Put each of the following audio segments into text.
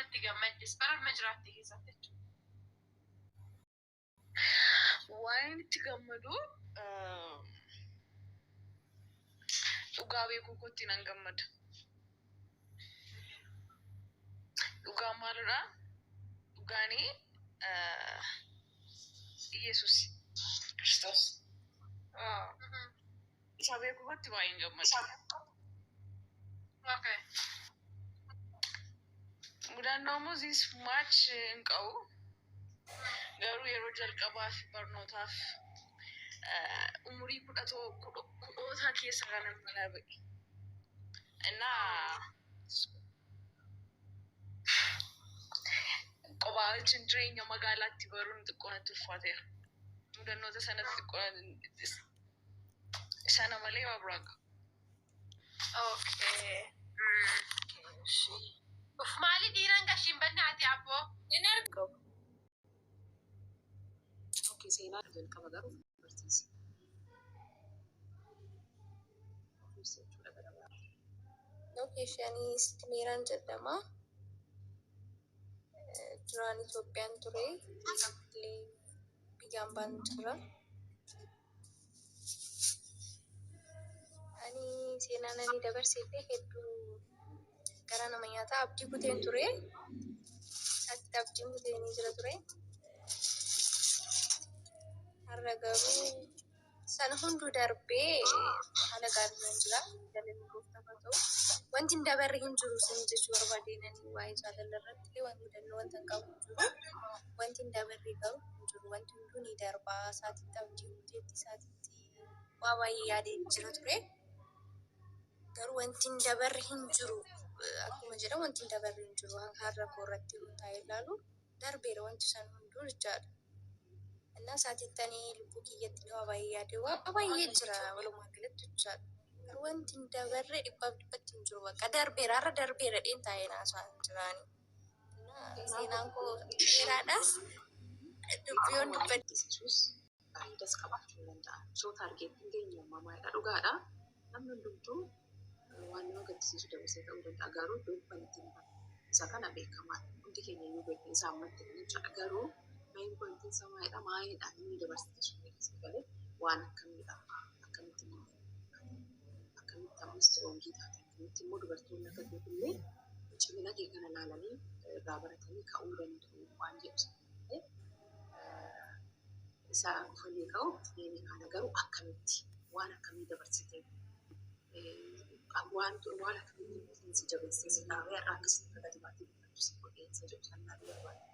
itti gammaddis bara majiraatti keessatti jechuudha. Waan itti gammadu dhugaa beekuu kootti nan gammada. Dhugaan maalidha? Dhugaanii Yesuus Kiristoos. Isa beekuu kootti baay'een gammada. Okay. Mudannoo Moses much hin qabu. Garuu yeroo jalqabaa fi barnootaaf umurii kudhootaa keessa kanan mana ba'e. Innaa kophaa wajjin jireenya magaalaatti baruun xiqqoo natti ulfaateera. Mudannoota sanatti xiqqoo sana malee waa biraan qabu. Okay. Uf maali dhiiraan gashiin bannaati abboo? Inni argamu. Okay, seenaa jalqaba garuu barsiisa. Okay, shanii Meeraan jedhama. Duraan Itoophiyaan ture. Biyyaan baanu jira. Ani seenaan ani dabarsite hedduu gara nama nyaataa abdii kuteen ture. Asitti abdiin kuteen jira ture. Har'a garuu sana hunduu darbee haala gaariin jira. Galanni gooftaaf haa ta'u. Wanti hin dabarre hin jiru sin jechuu barbaadeenanii waa'ee jaalala irratti illee wanti mudannoo wanta hin qabu hin jiru. Wanti hin dabarre garuu hin jiru. Wanti hunduu ni darba. Isaatitti abdii kuteetti isaatitti waa baay'ee yaadee jira ture. Garuu wanti hin dabarre hin jiru. Akkuma jedhamu wanti hin dabarre hin jiru. Har'a koo irratti hundaa'ee ilaalu darbeera wanti san hunduu jechaadha. Innaa isaatittanii lubbuu kiyyatti waa baay'ee yaadee waa baay'ee jira walumaa galatti jechaadha. Garuu wanti hin dabarre dhibbaaf dhibbatti hin jiru. Bakka darbeera har'a darbeera taa'ee naasaan jiraani. Seenaan koo dheeraadhaas dubbiyoon dubbachisiisuus faayidaas qabaachuu danda'a. Soota argeetti keenya uumamaadha dhugaadha. Namni hundumtuu waan nama gaddisiisu dabarsee ta'uu danda'a. Garuu iddoo itti isa kana beekamaadha. Hundi keenya iyyuu beekni isaa ammatti jechaadha. Garuu main pointiin isaa maalidha? Maaliidhaan inni dabarsisiisu galee waan akkamiidha? Akkamitti ammas tiroongii taate akkamitti immoo dubartoonni akka ta'ullee cimina kee kana ilaalanii irraa baratanii ka'uu danda'u waan jedhu isa dhufanii ka'u kana garuu akkamitti waan akkamii dabarsitee waan akkamitti si jabeessee si dhaabee irraa akkasitti akka dhibaatii dubbatu si godhee isa jedhu sannaa barbaadu.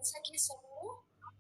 Isa keessa immoo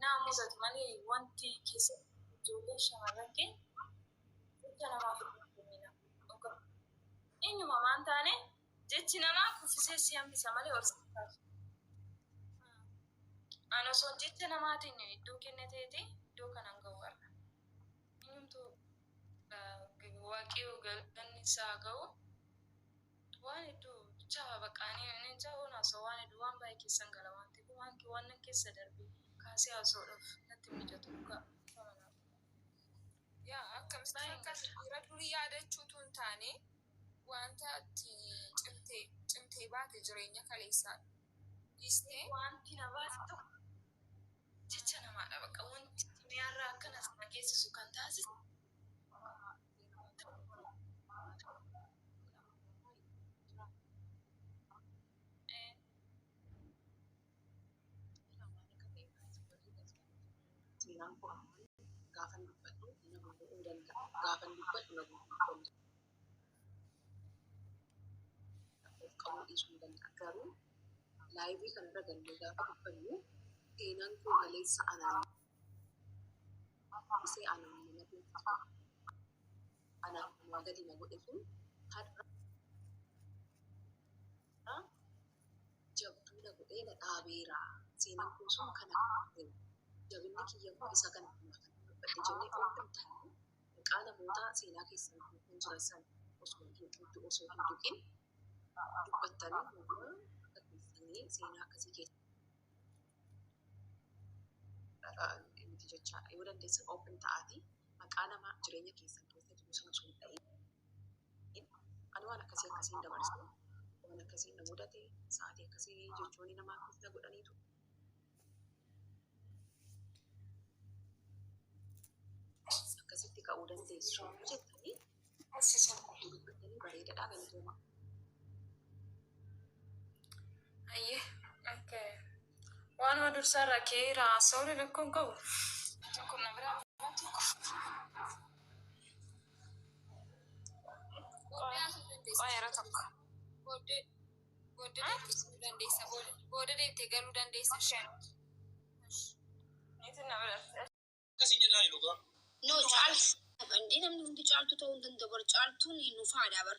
nama mudatu malee wanti keessa ijoollee shamarran jecha namaaf hin eenyuma waan taane jechi namaa kuffisee si hambisa malee ol siifaasu. Ani osoo jecha namaatiin iddoo kennateeti iddoo kanaan ga'u arga. Eenyumtuu waaqayyoo galanni isaa ga'u waan hedduu bicha baqaanii inni ja'uun osoo waan hedduu waan baay'ee keessan gala waan ta'eef waan keessa darbee kaasee haasa'uudhaaf natti mijatu dhugaa. Yaa akkamitti akkas dhiira durii yaadachuutu hin taane wanta ati cimtee baate jireenya kaleessaa dhiistee wanti na baase tokko jecha namaadha bakka wanti mi'aarraa akkanas na geessisu kan taasisu. Seenaan koo gaafa dubbadhu nama godhuu danda'a. Gaafa dubbadhu nama godhuu danda'a. Qabuu dhiisuu hin danda'a. Garuu laayivii kanarra gallee gaafa dubbannu seenaan koo galeessa anaan isee anaan nama dhuunfaa anaan namaa gadi na godhe sun har'a jabduu na godhee na dhaabeera. Seenaan koo sun kana jabinni kiyya koo isa kana dubbadde jennee open taane maqaa namoota seenaa keessan hin jiran san osoo hin tuqin dubbattanii yookaan akka keessanii seenaa akkasii keessa miti jechaadha. Yoo dandeessan open ta'aatii maqaa nama jireenya keessan keessa jiru sana osoo hin ta'in ani waan akkasiin dabarsu waan akkasiin na mudate sa'aatii akkasii jechoonni namaa keessa godhaniitu. Akkasitti ka'uu dandeessu jettanii dubbattanii bareedaadhaa galatooma. Ayyee akka waan dursaarraa kee raasa'uu rakkoon qabu. Tokko na biraa yeroo tokko booda deemtee galuu dandeessa. No, Andi namni hundi caaltu ta'uu hin danda'u. Bar caaltuun nu faadha bar.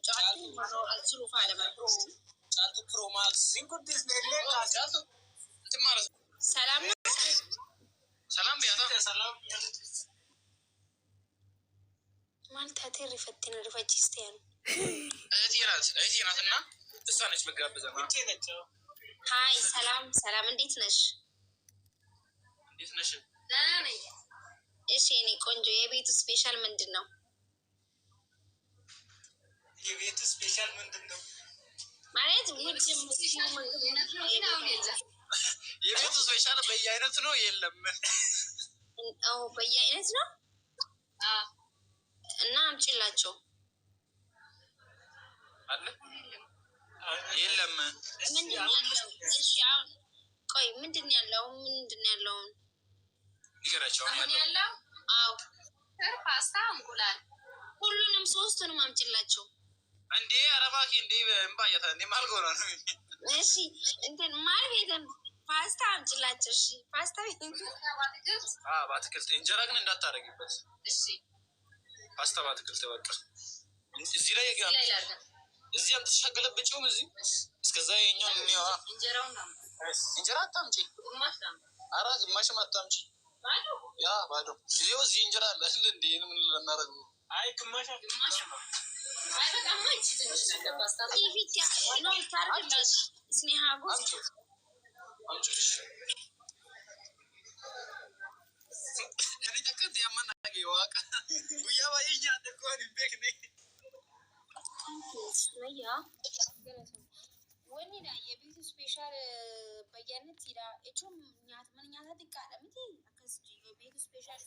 Caaltuun maroo as jiru faadha bar. Caaltu Pro-Max sin guddisne illee kaasatu. Salaam. Salaam biyyata. Salaam. Maal taatee rifachiiste yaanu? እህቴ ናት እና እሷ ነች መጋበዘና ሀይ ሰላም እንዴት ነሽ? እንዴት ነሽ? ደህና ነኝ። እሺ የኔ ቆንጆ የቤቱ ስፔሻል ምንድን ነው? የቤቱ ስፔሻል ምንድን ነው ማለት ውጭ የቤቱ ስፔሻል በየአይነቱ ነው የለም? አዎ በየአይነት ነው እና አምጪላቸው አለ የለም። ምንድን ያለው? እሺ አሁን ቆይ ምንድን ያለው ይገራቸው ያለው? አዎ ፓስታ፣ እንቁላል ሁሉንም ሶስቱንም አምጪላቸው። እንዴ አረባኪ እንዴ እንባያታ እንዴ ማልጎራ ነው። እሺ እንትን ማርቤትን ፓስታ አምጪላቸው። እሺ ፓስታ በአትክልት እንጀራ ግን እንዳታረጊበት። እሺ ፓስታ በአትክልት በቃ እዚህ ላይ እዚህ አምጥተሻገለበጪውም እዚህ እስከዛ የኛው ነው። እንጀራ አታምጪ። ኧረ ግማሽም አታምጪ። ያ ባዶ ይኸው እዚህ እንጀራ አለ እንዴ ምን ልናረግ ነው? አይ ግማሽ አይ በጣም ማይች ትንሽ ነገር ፓስታ ፊት ነው ታርግልሽ ስኔሃ ጎስ አምጪ እኔ ተከት ያማናገ ዋቃ ጉያ ባይኛ ደቆን ቤክኔ Maya, wanni na yebitu special bayanet ira. Echum nyata dikada miti akas yebitu special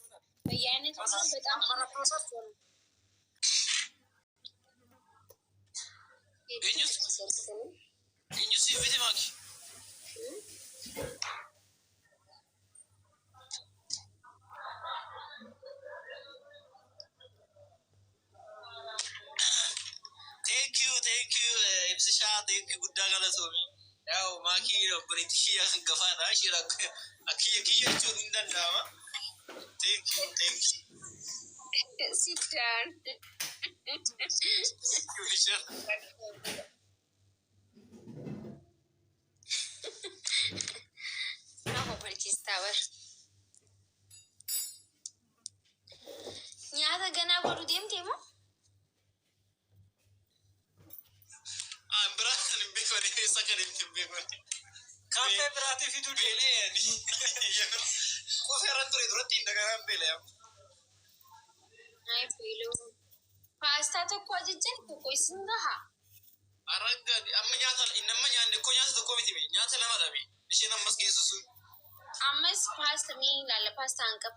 bayanet betam para proses pun. Injus yebitu maki. Thank you, Ibsisha, thank you, good day, Galasomi. Now, Maki, British, and Gafana, Shirak, Aki, Chundana. Thank you. Sit down. No, British Tower. Nyata gana baru diam temo? Cafe berarti video dele ni. Kau sekarang tu rutin dengan bele. Ay pilo. Pasta to ko ajijen ko singaha. Araga amma nyata inamma nyande ko nyata to komiti me nyata lama dabi. Ishina maski susu. Ammas pasta mi lala pasta angka.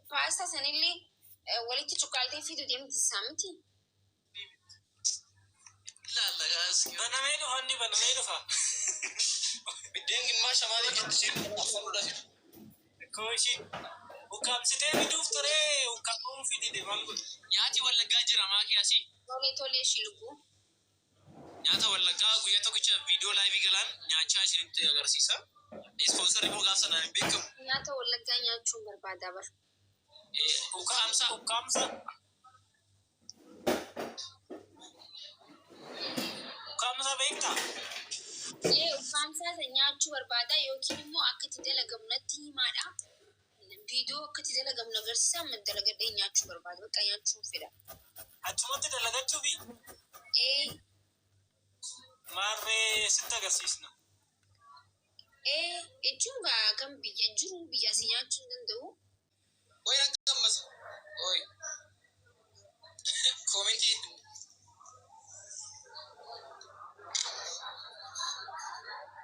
Pasta sanili waliti chukalte video dem tisamti. La gas. Banameno honni banameno fa. Bidengin ma shamali kitsin afanu da. Koshi. Ukam site video tore ukam video de mango. Nyati wala gajira ma kiasi. Tole shilugu. Nyata wala gagu yato kicha video live galan nyacha shirin agarsiisa. Sponsor mo gasa na bekam. Nyata wala ganya chumbar badabar. Ukamsa. Ukamsa bekta. Ukamsa nyaachuu barbaada yookiin immoo akka itti dalagamu natti himaadha. viidiyoo akkatti dalagamu agarsiisaa amma dalagadhee nyaachuu barbaada. Bakka nyaachuun fedha. Achumatti dalagachuufi maarree sitti agarsiisna. Jechuun kan biyya jiru biyya si nyaachuu hin danda'u. Wayi akka ammas wayi koomintii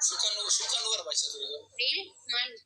suukan nu barbaachisa ture garuu. Maali?